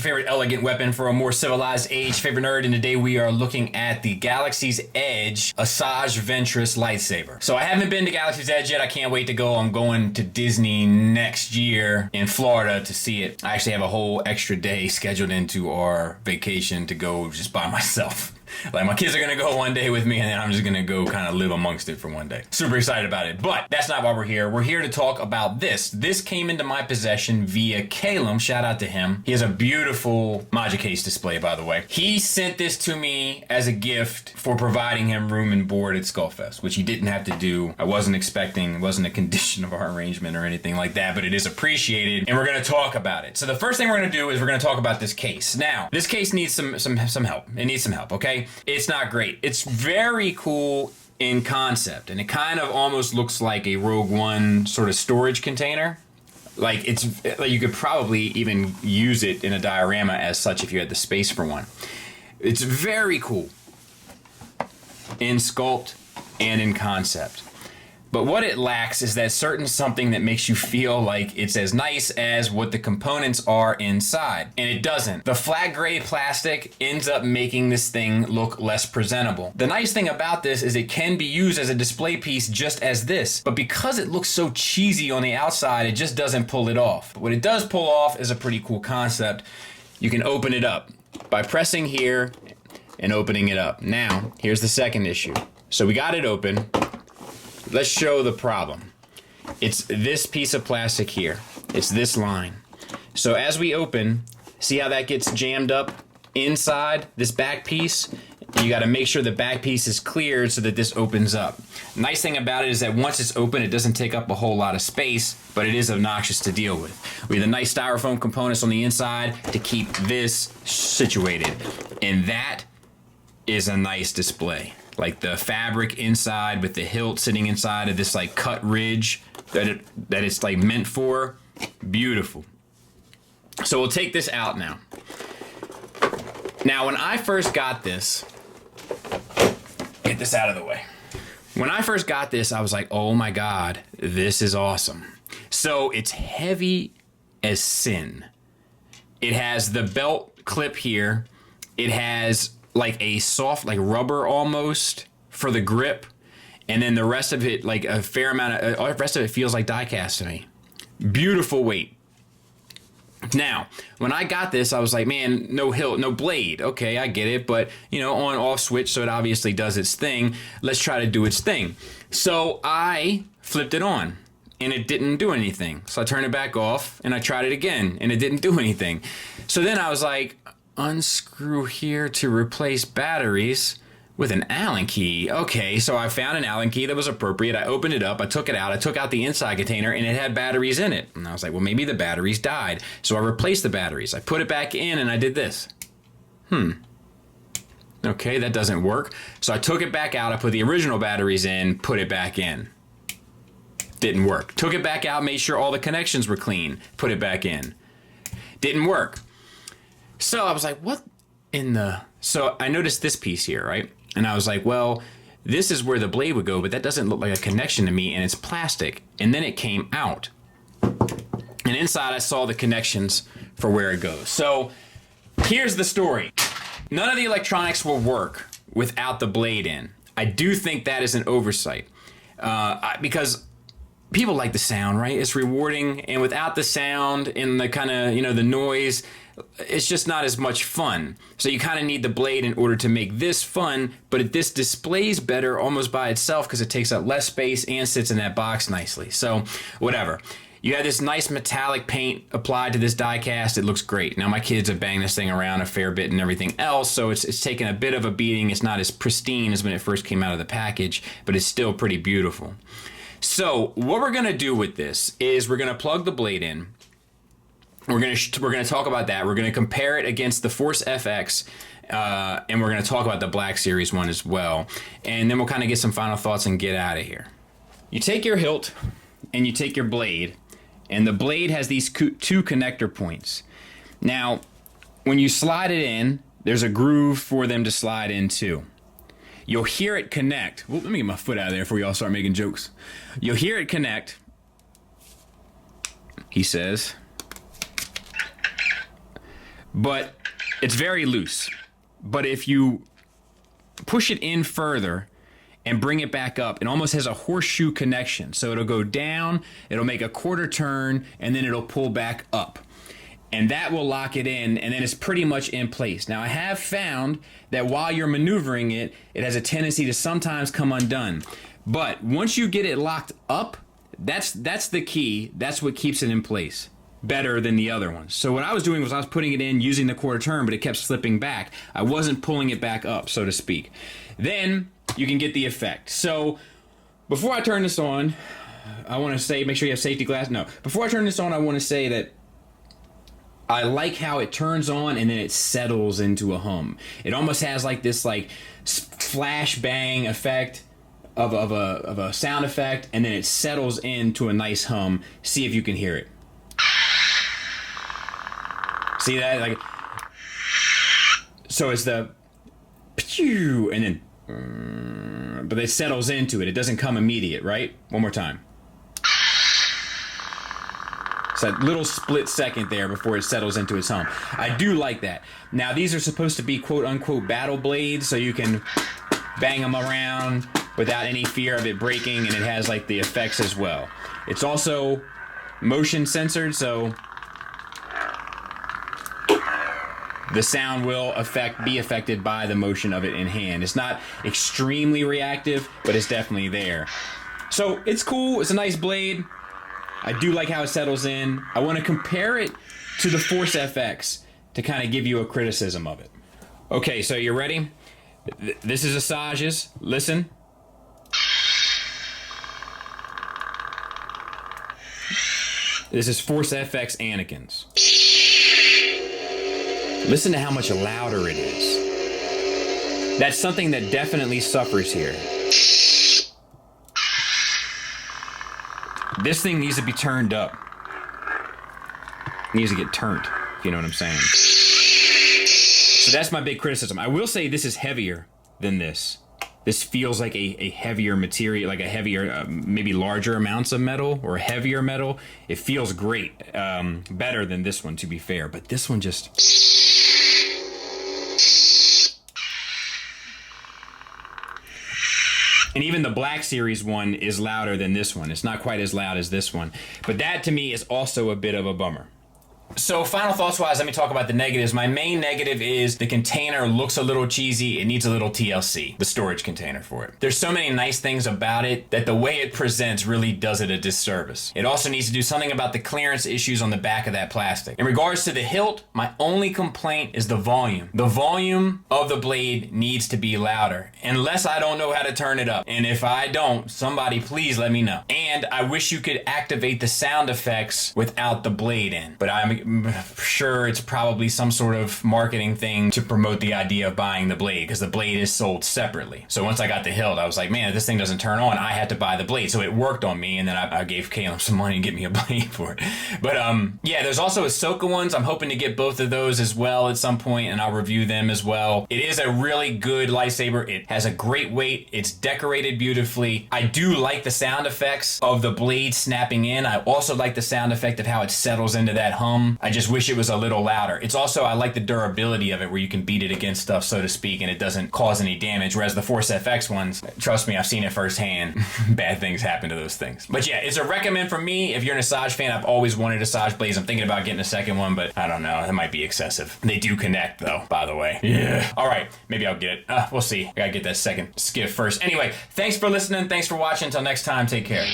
your favorite elegant weapon for a more civilized age, favorite nerd, and today we are looking at the Galaxy's Edge Asajj Ventress Lightsaber. So I haven't been to Galaxy's Edge yet. I can't wait to go. I'm going to Disney next year in Florida to see it. I actually have a whole extra day scheduled into our vacation to go just by myself. Like, my kids are going to go one day with me, and then I'm just going to go kind of live amongst it for one day. Super excited about it. But that's not why we're here. We're here to talk about this. This came into my possession via Calum. Shout out to him. He has a beautiful Magic Case display, by the way. He sent this to me as a gift for providing him room and board at Skullfest, which he didn't have to do. I wasn't expecting. It wasn't a condition of our arrangement or anything like that, but it is appreciated, and we're going to talk about it. So the first thing we're going to do is we're going to talk about this case. Now, this case needs some help. It needs some help, okay? It's not great. It's very cool in concept, and it kind of almost looks like a Rogue One sort of storage container. Like, you could probably even use it in a diorama as such if you had the space for one. It's very cool in sculpt and in concept. But what it lacks is that certain something that makes you feel like it's as nice as what the components are inside. And it doesn't. The flat gray plastic ends up making this thing look less presentable. The nice thing about this is it can be used as a display piece just as this. But because it looks so cheesy on the outside, it just doesn't pull it off. But what it does pull off is a pretty cool concept. You can open it up by pressing here and opening it up. Now, here's the second issue. So we got it open. Let's show the problem. It's this piece of plastic here. It's this line. So as we open, see how that gets jammed up inside this back piece? You got to make sure the back piece is cleared so that this opens up. Nice thing about it is that once it's open, it doesn't take up a whole lot of space, but it is obnoxious to deal with. We have the nice styrofoam components on the inside to keep this situated. And that is a nice display. Like the fabric inside with the hilt sitting inside of this like cut ridge that it's like meant for. Beautiful. So we'll take this out now. Now when I first got this, get this out of the way. When I first got this, I was like, oh my God, this is awesome. So it's heavy as sin. It has the belt clip here. It has like a soft, like rubber almost for the grip, and then the rest of it, like a fair amount of, the rest of it feels like die cast to me. Beautiful weight. Now, when I got this, I was like, man, no hilt, no blade. Okay, I get it, but you know, on off switch, so it obviously does its thing. Let's try to do its thing. So I flipped it on, and it didn't do anything. So I turned it back off, and I tried it again, and it didn't do anything. So then I was like, unscrew here to replace batteries with an Allen key. Okay, so I found an Allen key that was appropriate. I opened it up, I took it out, I took out the inside container, and it had batteries in it. And I was like, well, maybe the batteries died. So I replaced the batteries. I put it back in, and I did this. Okay, that doesn't work. So I took it back out, I put the original batteries in, put it back in. Didn't work. Took it back out, made sure all the connections were clean, put it back in. Didn't work. So I was like, what in the... So I noticed this piece here, right? And I was like, well, this is where the blade would go, but that doesn't look like a connection to me, and it's plastic. And then it came out. And inside I saw the connections for where it goes. So here's the story. None of the electronics will work without the blade in. I do think that is an oversight. Because people like the sound, right? It's rewarding, and without the sound and the kind of, you know, the noise, it's just not as much fun. So you kind of need the blade in order to make this fun, but this displays better almost by itself because it takes up less space and sits in that box nicely. So whatever. You have this nice metallic paint applied to this die cast. It looks great. Now my kids have banged this thing around a fair bit and everything else, so it's taken a bit of a beating. It's not as pristine as when it first came out of the package, but it's still pretty beautiful. So what we're gonna do with this is we're gonna plug the blade in. We're gonna talk about that. We're gonna compare it against the Force FX, and we're gonna talk about the Black Series one as well. And then we'll kind of get some final thoughts and get out of here. You take your hilt and you take your blade, and the blade has these two connector points. Now, when you slide it in, there's a groove for them to slide into. You'll hear it connect. Well, let me get my foot out of there before y'all start making jokes. You'll hear it connect, he says. but it's very loose. But if you push it in further and bring it back up, it almost has a horseshoe connection. So it'll go down, it'll make a quarter turn, and then it'll pull back up. And that will lock it in, and then it's pretty much in place. Now, I have found that while you're maneuvering it, it has a tendency to sometimes come undone. But once you get it locked up, that's the key. That's what keeps it in place better than the other ones. So what I was doing was I was putting it in using the quarter turn, but it kept slipping back. I wasn't pulling it back up, so to speak. Then you can get the effect. So before I turn this on, I want to say, make sure you have safety glass. No, before I turn this on, I want to say that I like how it turns on and then it settles into a hum. It almost has like this like flash bang effect of a sound effect, and then it settles into a nice hum. See if you can hear it. See that? Like, so it's the pew, and then but it settles into it. It doesn't come immediate, right? One more time. It's that little split second there before it settles into its hum. I do like that. Now, these are supposed to be quote-unquote battle blades, so you can bang them around without any fear of it breaking, and it has like the effects as well. It's also motion censored, so the sound will be affected by the motion of it in hand. It's not extremely reactive, but it's definitely there. So it's cool. It's a nice blade. I do like how it settles in. I want to compare it to the Force FX to kind of give you a criticism of it. Okay, so you ready? This is Asajj's. Listen. This is Force FX Anakin's. Listen to how much louder it is. That's something that definitely suffers here. This thing needs to be turned up. It needs to get turned, if you know what I'm saying. So that's my big criticism. I will say this is heavier than this. This feels like a heavier material, like a heavier, maybe larger amounts of metal or heavier metal. It feels great. Better than this one, to be fair. But this one just... And even the Black Series one is louder than this one. It's not quite as loud as this one. But that, to me, is also a bit of a bummer. So final thoughts-wise, let me talk about the negatives. My main negative is the container looks a little cheesy. It needs a little TLC, the storage container for it. There's so many nice things about it that the way it presents really does it a disservice. It also needs to do something about the clearance issues on the back of that plastic. In regards to the hilt, my only complaint is the volume. The volume of the blade needs to be louder, unless I don't know how to turn it up. And if I don't, somebody please let me know. And I wish you could activate the sound effects without the blade in. But I'm sure it's probably some sort of marketing thing to promote the idea of buying the blade, because the blade is sold separately. So once I got the hilt, I was like, man, if this thing doesn't turn on, I had to buy the blade. So it worked on me, and then I gave Caleb some money to get me a blade for it. But yeah, there's also Ahsoka ones. I'm hoping to get both of those as well at some point, and I'll review them as well. It is a really good lightsaber. It has a great weight. It's decorated beautifully. I do like the sound effects of the blade snapping in. I also like the sound effect of how it settles into that hum. I just wish it was a little louder. It's also, I like the durability of it, where you can beat it against stuff, so to speak, and it doesn't cause any damage. Whereas the Force FX ones, trust me, I've seen it firsthand. Bad things happen to those things. But yeah, it's a recommend from me. If you're an Asajj fan, I've always wanted Asajj blades. I'm thinking about getting a second one, but I don't know. That might be excessive. They do connect, though, by the way. Yeah. All right, maybe I'll get it. We'll see. I gotta get that second skiff first. Anyway, thanks for listening. Thanks for watching. Until next time, take care.